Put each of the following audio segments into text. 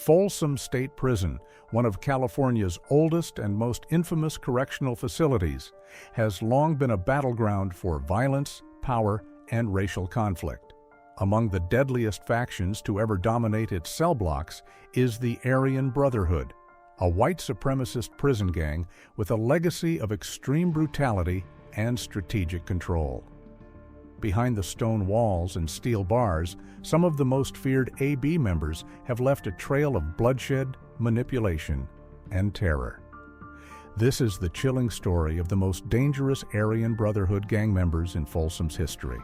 Folsom State Prison, one of California's oldest and most infamous correctional facilities, has long been a battleground for violence, power, and racial conflict. Among the deadliest factions to ever dominate its cell blocks is the Aryan Brotherhood, a white supremacist prison gang with a legacy of extreme brutality and strategic control. Behind the stone walls and steel bars, some of the most feared AB members have left a trail of bloodshed, manipulation, and terror. This is the chilling story of the most dangerous Aryan Brotherhood gang members in Folsom's history.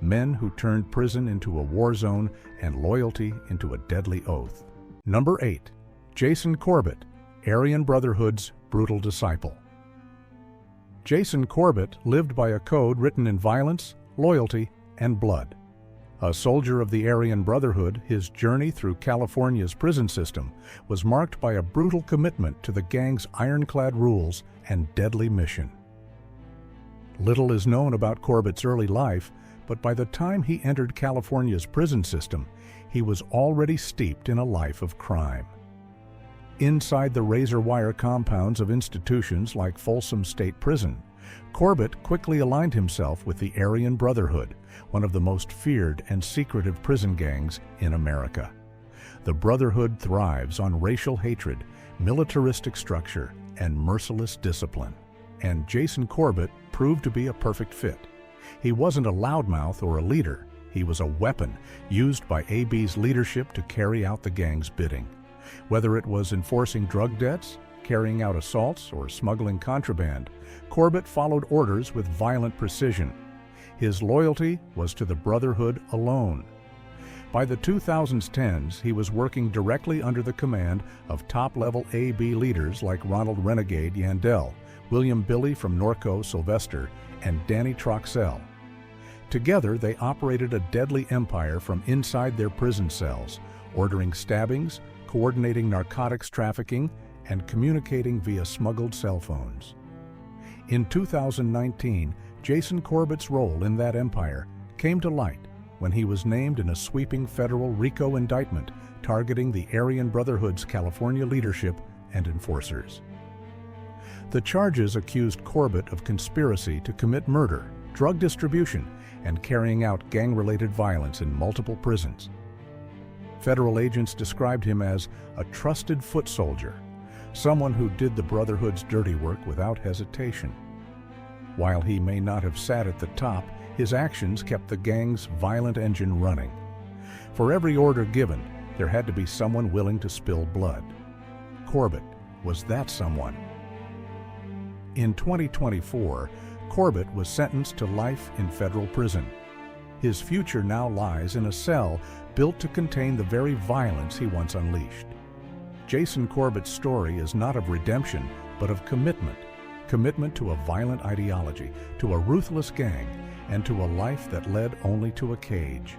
Men who turned prison into a war zone and loyalty into a deadly oath. Number 8. Jason Corbett, Aryan Brotherhood's brutal disciple. Jason Corbett lived by a code written in violence, loyalty, and blood. A soldier of the Aryan Brotherhood, his journey through California's prison system was marked by a brutal commitment to the gang's ironclad rules and deadly mission. Little is known about Corbett's early life, but by the time he entered California's prison system, he was already steeped in a life of crime. Inside the razor-wire compounds of institutions like Folsom State Prison, Corbett quickly aligned himself with the Aryan Brotherhood, one of the most feared and secretive prison gangs in America. The Brotherhood thrives on racial hatred, militaristic structure, and merciless discipline. And Jason Corbett proved to be a perfect fit. He wasn't a loudmouth or a leader. He was a weapon used by AB's leadership to carry out the gang's bidding. Whether it was enforcing drug debts, carrying out assaults, or smuggling contraband, Corbett followed orders with violent precision. His loyalty was to the Brotherhood alone. By the 2010s, he was working directly under the command of top-level AB leaders like Ronald Renegade Yandel, William Billy from Norco Sylvester, and Danny Troxell. Together, they operated a deadly empire from inside their prison cells, ordering stabbings, coordinating narcotics trafficking, and communicating via smuggled cell phones. In 2019, Jason Corbett's role in that empire came to light when he was named in a sweeping federal RICO indictment targeting the Aryan Brotherhood's California leadership and enforcers. The charges accused Corbett of conspiracy to commit murder, drug distribution, and carrying out gang-related violence in multiple prisons. Federal agents described him as a trusted foot soldier, someone who did the Brotherhood's dirty work without hesitation. While he may not have sat at the top, his actions kept the gang's violent engine running. For every order given, there had to be someone willing to spill blood. Corbett was that someone. In 2024, Corbett was sentenced to life in federal prison. His future now lies in a cell built to contain the very violence he once unleashed. Jason Corbett's story is not of redemption, but of commitment. Commitment to a violent ideology, to a ruthless gang, and to a life that led only to a cage.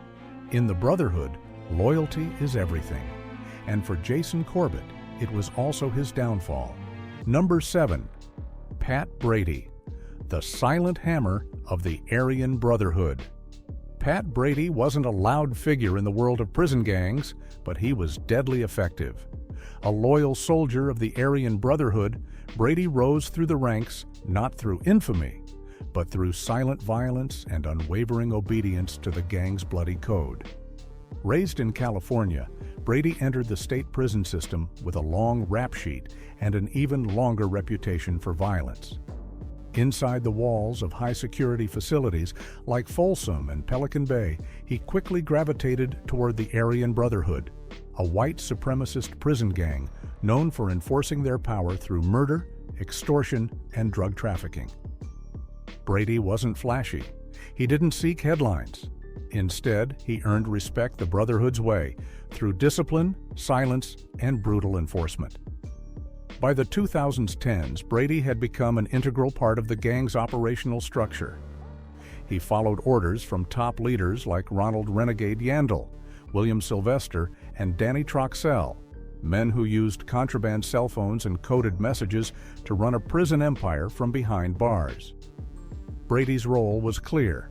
In the Brotherhood, loyalty is everything. And for Jason Corbett, it was also his downfall. Number 7. Pat Brady, the silent hammer of the Aryan Brotherhood. Pat Brady wasn't a loud figure in the world of prison gangs, but he was deadly effective. A loyal soldier of the Aryan Brotherhood, Brady rose through the ranks not through infamy, but through silent violence and unwavering obedience to the gang's bloody code. Raised in California, Brady entered the state prison system with a long rap sheet and an even longer reputation for violence. Inside the walls of high-security facilities like Folsom and Pelican Bay, he quickly gravitated toward the Aryan Brotherhood, a white supremacist prison gang known for enforcing their power through murder, extortion, and drug trafficking. Brady wasn't flashy. He didn't seek headlines. Instead, he earned respect the Brotherhood's way, through discipline, silence, and brutal enforcement. By the 2010s, Brady had become an integral part of the gang's operational structure. He followed orders from top leaders like Ronald Renegade Yandel, William Sylvester, and Danny Troxell, men who used contraband cell phones and coded messages to run a prison empire from behind bars. Brady's role was clear: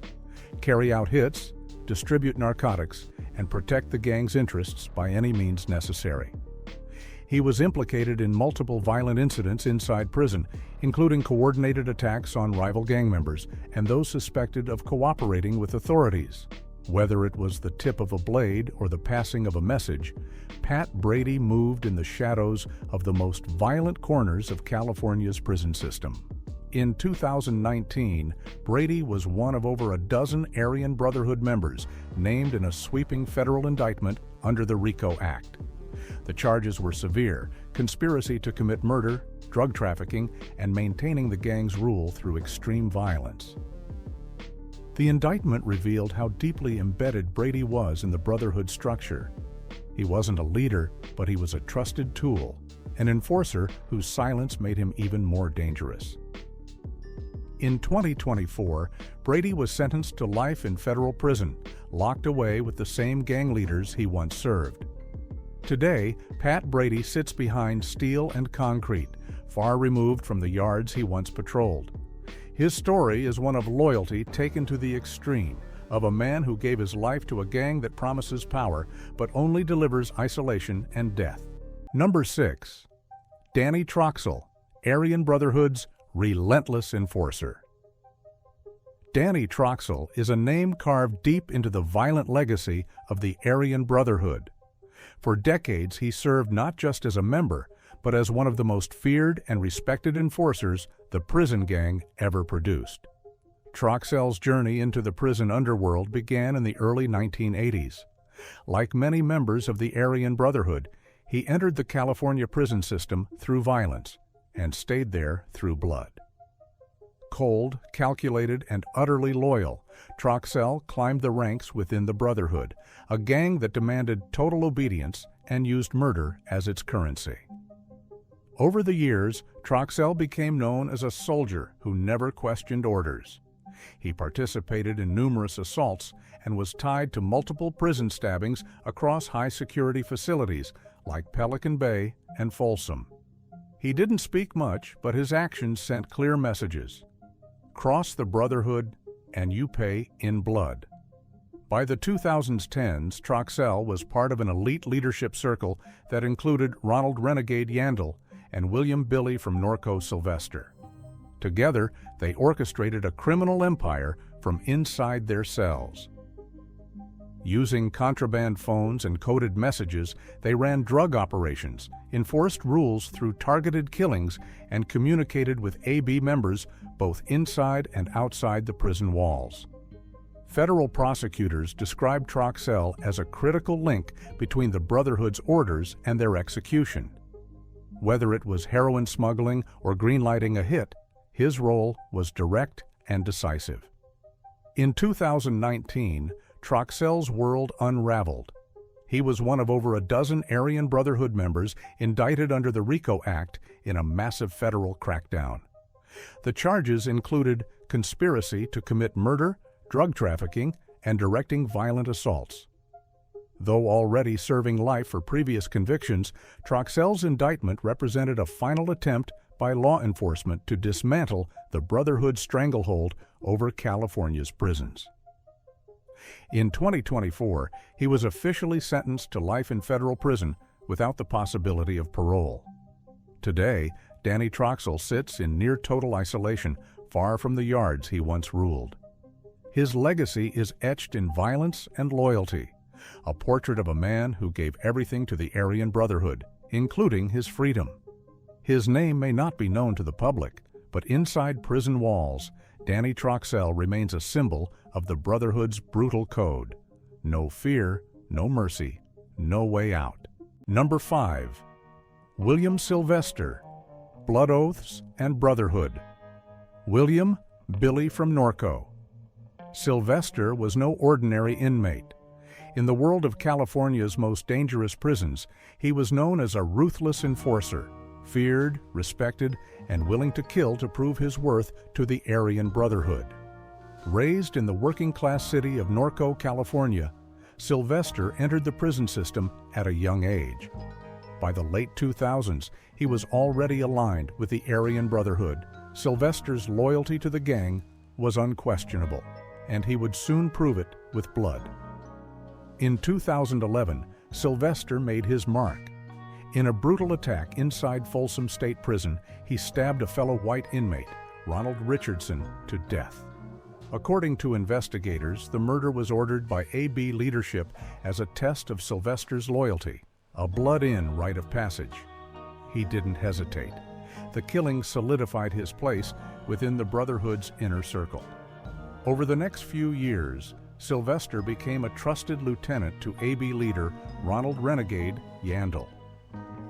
carry out hits, distribute narcotics, and protect the gang's interests by any means necessary. He was implicated in multiple violent incidents inside prison, including coordinated attacks on rival gang members and those suspected of cooperating with authorities. Whether it was the tip of a blade or the passing of a message, Pat Brady moved in the shadows of the most violent corners of California's prison system. In 2019, Brady was one of over a dozen Aryan Brotherhood members named in a sweeping federal indictment under the RICO Act. The charges were severe: conspiracy to commit murder, drug trafficking, and maintaining the gang's rule through extreme violence. The indictment revealed how deeply embedded Brady was in the Brotherhood structure. He wasn't a leader, but he was a trusted tool, an enforcer whose silence made him even more dangerous. In 2024, Brady was sentenced to life in federal prison, locked away with the same gang leaders he once served. Today, Pat Brady sits behind steel and concrete, far removed from the yards he once patrolled. His story is one of loyalty taken to the extreme, of a man who gave his life to a gang that promises power but only delivers isolation and death. Number 6. Danny Troxell, Aryan Brotherhood's relentless enforcer. Danny Troxell is a name carved deep into the violent legacy of the Aryan Brotherhood. For decades, he served not just as a member, but as one of the most feared and respected enforcers the prison gang ever produced. Troxell's journey into the prison underworld began in the early 1980s. Like many members of the Aryan Brotherhood, he entered the California prison system through violence and stayed there through blood. Cold, calculated, and utterly loyal, Troxell climbed the ranks within the Brotherhood, a gang that demanded total obedience and used murder as its currency. Over the years, Troxell became known as a soldier who never questioned orders. He participated in numerous assaults and was tied to multiple prison stabbings across high-security facilities like Pelican Bay and Folsom. He didn't speak much, but his actions sent clear messages. Cross the Brotherhood, and you pay in blood. By the 2010s, Troxell was part of an elite leadership circle that included Ronald Renegade Yandel and William Billy from Norco Sylvester. Together, they orchestrated a criminal empire from inside their cells. Using contraband phones and coded messages, they ran drug operations, enforced rules through targeted killings, and communicated with AB members both inside and outside the prison walls. Federal prosecutors described Troxell as a critical link between the Brotherhood's orders and their execution. Whether it was heroin smuggling or greenlighting a hit, his role was direct and decisive. In 2019, Troxell's world unraveled. He was one of over a dozen Aryan Brotherhood members indicted under the RICO Act in a massive federal crackdown. The charges included conspiracy to commit murder, drug trafficking, and directing violent assaults. Though already serving life for previous convictions, Troxell's indictment represented a final attempt by law enforcement to dismantle the Brotherhood's stranglehold over California's prisons. In 2024, he was officially sentenced to life in federal prison without the possibility of parole. Today, Danny Troxell sits in near-total isolation, far from the yards he once ruled. His legacy is etched in violence and loyalty, a portrait of a man who gave everything to the Aryan Brotherhood, including his freedom. His name may not be known to the public, but inside prison walls, Danny Troxell remains a symbol of the Brotherhood's brutal code. No fear, no mercy, no way out. Number 5. William Sylvester, Blood Oaths and Brotherhood. William Billy from Norco. Sylvester was no ordinary inmate. In the world of California's most dangerous prisons, he was known as a ruthless enforcer, feared, respected, and willing to kill to prove his worth to the Aryan Brotherhood. Raised in the working-class city of Norco, California, Sylvester entered the prison system at a young age. By the late 2000s, he was already aligned with the Aryan Brotherhood. Sylvester's loyalty to the gang was unquestionable, and he would soon prove it with blood. In 2011, Sylvester made his mark. In a brutal attack inside Folsom State Prison, he stabbed a fellow white inmate, Ronald Richardson, to death. According to investigators, the murder was ordered by AB leadership as a test of Sylvester's loyalty, a blood-in rite of passage. He didn't hesitate. The killing solidified his place within the Brotherhood's inner circle. Over the next few years, Sylvester became a trusted lieutenant to AB leader Ronald "Renegade" Yandel.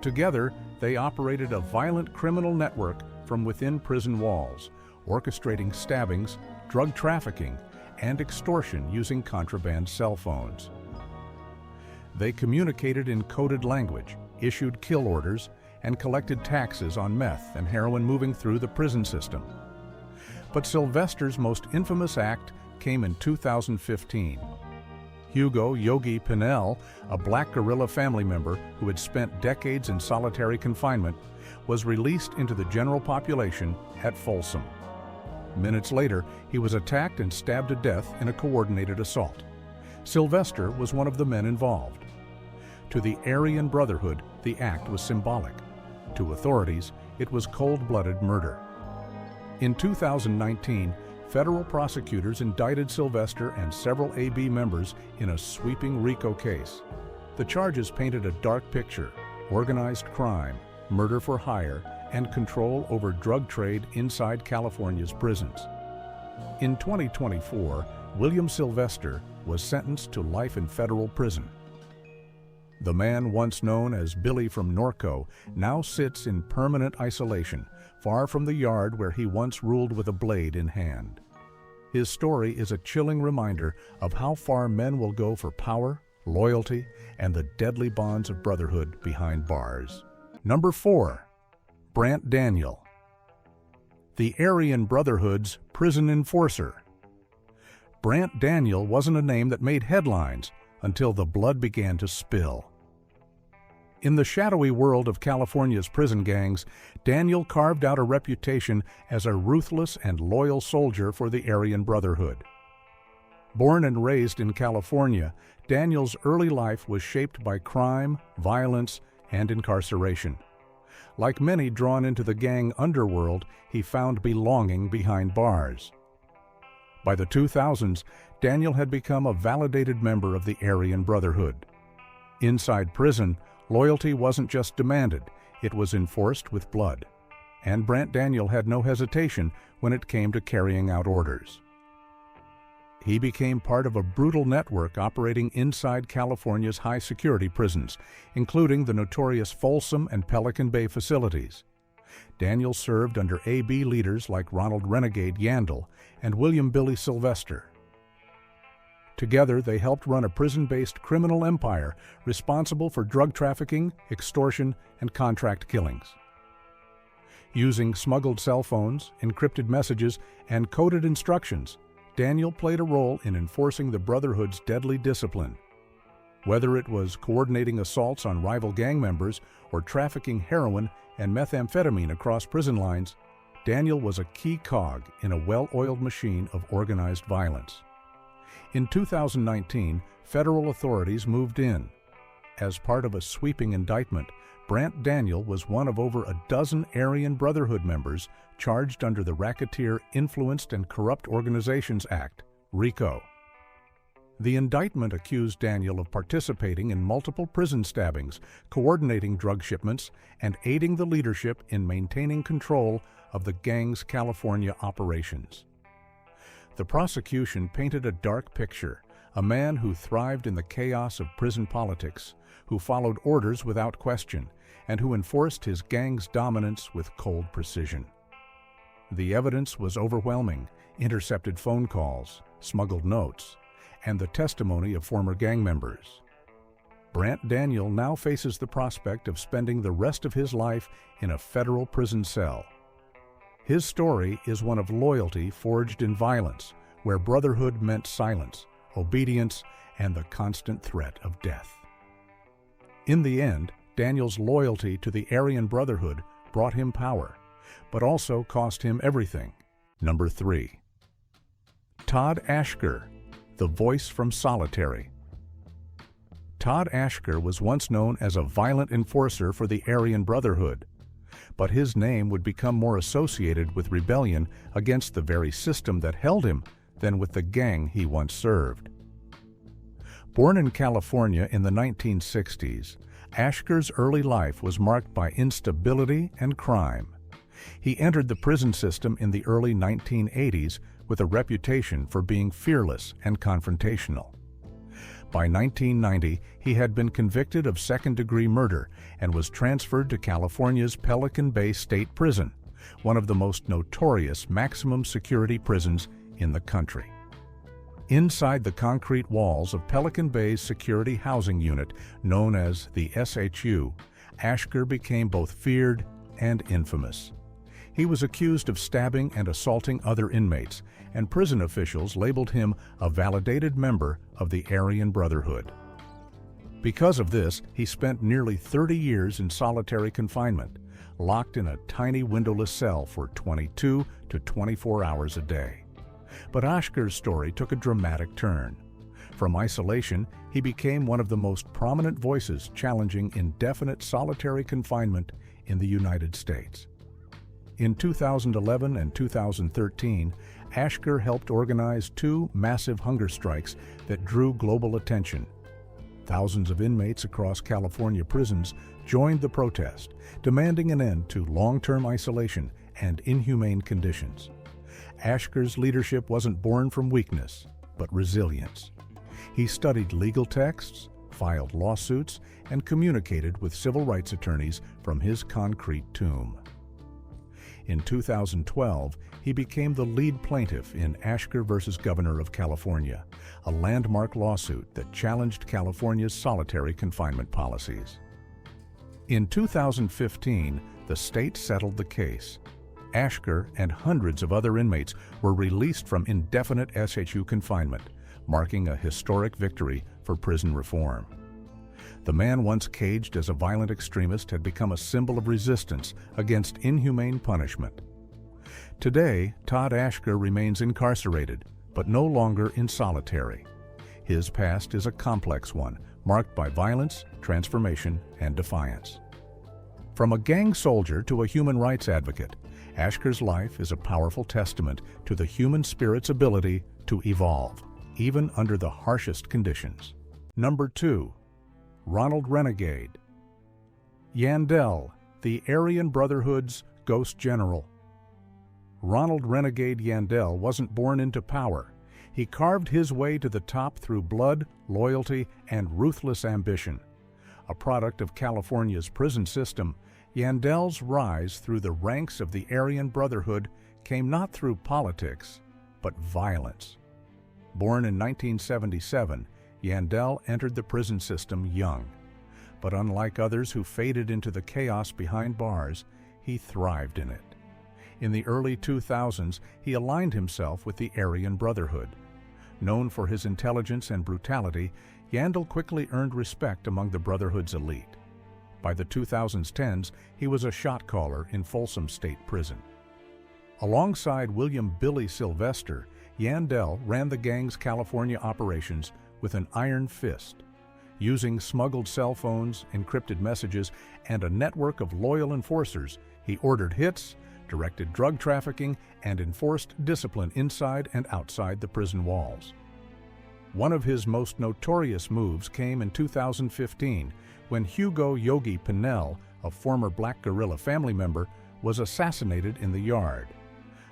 Together, they operated a violent criminal network from within prison walls, orchestrating stabbings, drug trafficking, and extortion using contraband cell phones. They communicated in coded language, issued kill orders, and collected taxes on meth and heroin moving through the prison system. But Sylvester's most infamous act came in 2015. Hugo "Yogi" Pinnell, a black guerrilla family member who had spent decades in solitary confinement, was released into the general population at Folsom. Minutes later, he was attacked and stabbed to death in a coordinated assault. Sylvester was one of the men involved. To the Aryan Brotherhood, the act was symbolic. To authorities, it was cold-blooded murder. In 2019, federal prosecutors indicted Sylvester and several AB members in a sweeping RICO case. The charges painted a dark picture: organized crime, murder for hire, and control over drug trade inside California's prisons. In 2024, William Sylvester was sentenced to life in federal prison. The man once known as Billy from Norco now sits in permanent isolation, far from the yard where he once ruled with a blade in hand. His story is a chilling reminder of how far men will go for power, loyalty, and the deadly bonds of brotherhood behind bars. Number 4. Brandt Daniel, the Aryan Brotherhood's prison enforcer. Brandt Daniel wasn't a name that made headlines until the blood began to spill. In the shadowy world of California's prison gangs, Daniel carved out a reputation as a ruthless and loyal soldier for the Aryan Brotherhood. Born and raised in California, Daniel's early life was shaped by crime, violence, and incarceration. Like many drawn into the gang underworld, he found belonging behind bars. By the 2000s, Daniel had become a validated member of the Aryan Brotherhood. Inside prison, loyalty wasn't just demanded, it was enforced with blood. And Brandt Daniel had no hesitation when it came to carrying out orders. He became part of a brutal network operating inside California's high-security prisons, including the notorious Folsom and Pelican Bay facilities. Daniel served under AB leaders like Ronald "Renegade" Yandel and William "Billy" Sylvester. Together, they helped run a prison-based criminal empire responsible for drug trafficking, extortion, and contract killings. Using smuggled cell phones, encrypted messages, and coded instructions, Daniel played a role in enforcing the Brotherhood's deadly discipline. Whether it was coordinating assaults on rival gang members or trafficking heroin and methamphetamine across prison lines, Daniel was a key cog in a well-oiled machine of organized violence. In 2019, federal authorities moved in. As part of a sweeping indictment, Brandt Daniel was one of over a dozen Aryan Brotherhood members charged under the Racketeer Influenced and Corrupt Organizations Act, RICO. The indictment accused Daniel of participating in multiple prison stabbings, coordinating drug shipments, and aiding the leadership in maintaining control of the gang's California operations. The prosecution painted a dark picture: a man who thrived in the chaos of prison politics, who followed orders without question, and who enforced his gang's dominance with cold precision. The evidence was overwhelming: intercepted phone calls, smuggled notes, and the testimony of former gang members. Brandt Daniel now faces the prospect of spending the rest of his life in a federal prison cell. His story is one of loyalty forged in violence, where brotherhood meant silence, obedience, and the constant threat of death. In the end, Daniel's loyalty to the Aryan Brotherhood brought him power, but also cost him everything. Number 3. Todd Ashker, the voice from solitary. Todd Ashker was once known as a violent enforcer for the Aryan Brotherhood, but his name would become more associated with rebellion against the very system that held him than with the gang he once served. Born in California in the 1960s, Ashker's early life was marked by instability and crime. He entered the prison system in the early 1980s with a reputation for being fearless and confrontational. By 1990, he had been convicted of second-degree murder and was transferred to California's Pelican Bay State Prison, one of the most notorious maximum security prisons in the country. Inside the concrete walls of Pelican Bay's security housing unit, known as the SHU, Ashker became both feared and infamous. He was accused of stabbing and assaulting other inmates, and prison officials labeled him a validated member of the Aryan Brotherhood. Because of this, he spent nearly 30 years in solitary confinement, locked in a tiny windowless cell for 22 to 24 hours a day. But Ashker's story took a dramatic turn. From isolation, he became one of the most prominent voices challenging indefinite solitary confinement in the United States. In 2011 and 2013, Ashker helped organize 2 massive hunger strikes that drew global attention. Thousands of inmates across California prisons joined the protest, demanding an end to long-term isolation and inhumane conditions. Ashker's leadership wasn't born from weakness, but resilience. He studied legal texts, filed lawsuits, and communicated with civil rights attorneys from his concrete tomb. In 2012, he became the lead plaintiff in Ashker versus Governor of California, a landmark lawsuit that challenged California's solitary confinement policies. In 2015, the state settled the case. Ashker and hundreds of other inmates were released from indefinite SHU confinement, marking a historic victory for prison reform. The man once caged as a violent extremist had become a symbol of resistance against inhumane punishment. Today, Todd Ashker remains incarcerated, but no longer in solitary. His past is a complex one, marked by violence, transformation, and defiance. From a gang soldier to a human rights advocate, Ashker's life is a powerful testament to the human spirit's ability to evolve, even under the harshest conditions. Number 2. Ronald Renegade. Yandel, the Aryan Brotherhood's ghost general. Ronald Renegade Yandel wasn't born into power. He carved his way to the top through blood, loyalty, and ruthless ambition. A product of California's prison system, Yandel's rise through the ranks of the Aryan Brotherhood came not through politics, but violence. Born in 1977, Yandel entered the prison system young. But unlike others who faded into the chaos behind bars, he thrived in it. In the early 2000s, he aligned himself with the Aryan Brotherhood. Known for his intelligence and brutality, Yandel quickly earned respect among the Brotherhood's elite. By the 2010s, he was a shot caller in Folsom State Prison. Alongside William "Billy" Sylvester, Yandel ran the gang's California operations with an iron fist. Using smuggled cell phones, encrypted messages, and a network of loyal enforcers, he ordered hits, directed drug trafficking, and enforced discipline inside and outside the prison walls. One of his most notorious moves came in 2015 when Hugo Yogi Pinell, a former Black Guerrilla family member, was assassinated in the yard.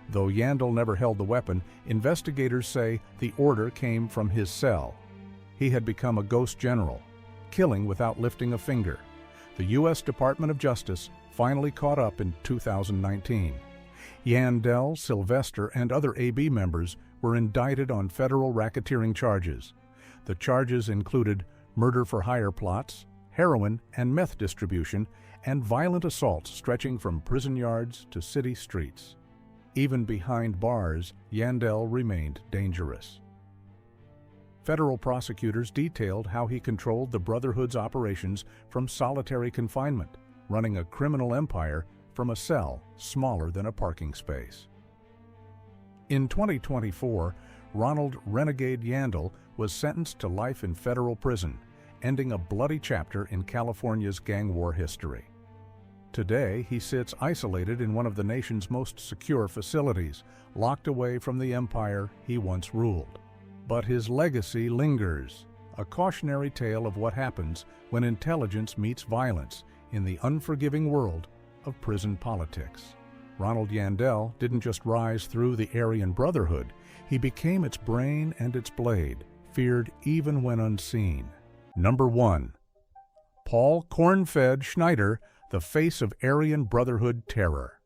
Though Yandel never held the weapon, investigators say the order came from his cell. He had become a ghost general, killing without lifting a finger. The U.S. Department of Justice finally caught up in 2019. Yandel, Sylvester, and other AB members were indicted on federal racketeering charges. The charges included murder for hire plots, heroin and meth distribution, and violent assaults stretching from prison yards to city streets. Even behind bars, Yandel remained dangerous. Federal prosecutors detailed how he controlled the Brotherhood's operations from solitary confinement, running a criminal empire from a cell smaller than a parking space. In 2024, Ronald Renegade Yandel was sentenced to life in federal prison, ending a bloody chapter in California's gang war history. Today, he sits isolated in one of the nation's most secure facilities, locked away from the empire he once ruled. But his legacy lingers, a cautionary tale of what happens when intelligence meets violence in the unforgiving world of prison politics. Ronald Yandell didn't just rise through the Aryan Brotherhood, he became its brain and its blade, feared even when unseen. Number 1. Paul Cornfed Schneider, the face of Aryan Brotherhood terror.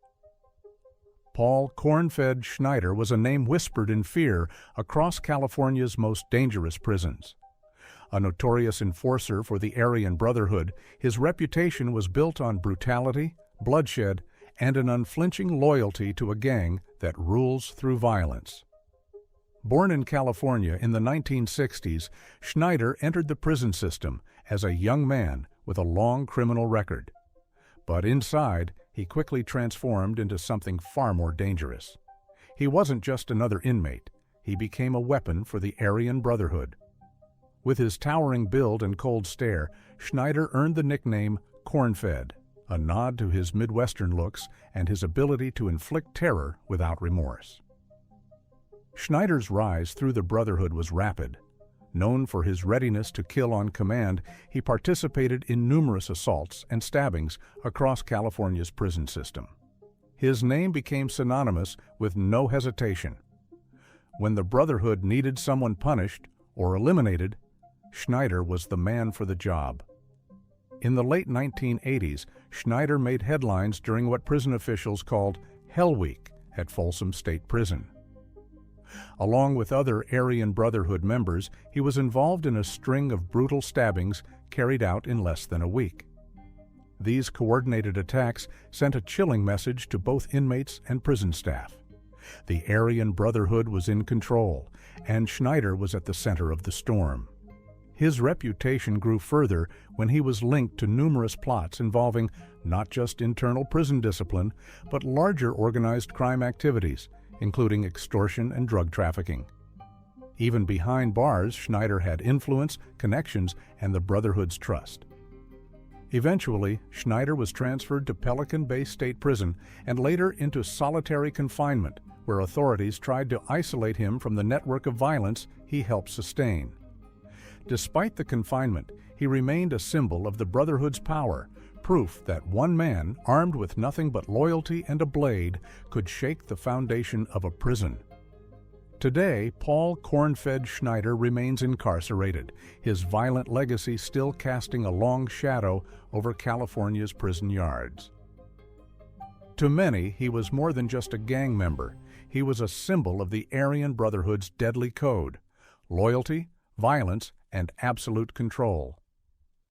Paul Cornfed Schneider was a name whispered in fear across California's most dangerous prisons. A notorious enforcer for the Aryan Brotherhood, his reputation was built on brutality, bloodshed, and an unflinching loyalty to a gang that rules through violence. Born in California in the 1960s, Schneider entered the prison system as a young man with a long criminal record. But inside, he quickly transformed into something far more dangerous. He wasn't just another inmate. He became a weapon for the Aryan Brotherhood. With his towering build and cold stare, Schneider earned the nickname Cornfed, a nod to his Midwestern looks and his ability to inflict terror without remorse. Schneider's rise through the Brotherhood was rapid. Known for his readiness to kill on command, he participated in numerous assaults and stabbings across California's prison system. His name became synonymous with no hesitation. When the Brotherhood needed someone punished or eliminated, Schneider was the man for the job. In the late 1980s, Schneider made headlines during what prison officials called Hell Week at Folsom State Prison. Along with other Aryan Brotherhood members, he was involved in a string of brutal stabbings carried out in less than a week. These coordinated attacks sent a chilling message to both inmates and prison staff. The Aryan Brotherhood was in control, and Schneider was at the center of the storm. His reputation grew further when he was linked to numerous plots involving not just internal prison discipline, but larger organized crime activities, including extortion and drug trafficking. Even behind bars, Schneider had influence, connections, and the Brotherhood's trust. Eventually, Schneider was transferred to Pelican Bay State Prison and later into solitary confinement, where authorities tried to isolate him from the network of violence he helped sustain. Despite the confinement, he remained a symbol of the Brotherhood's power, proof that one man, armed with nothing but loyalty and a blade, could shake the foundation of a prison. Today, Paul Cornfed Schneider remains incarcerated, his violent legacy still casting a long shadow over California's prison yards. To many, he was more than just a gang member. He was a symbol of the Aryan Brotherhood's deadly code: loyalty, violence, and absolute control.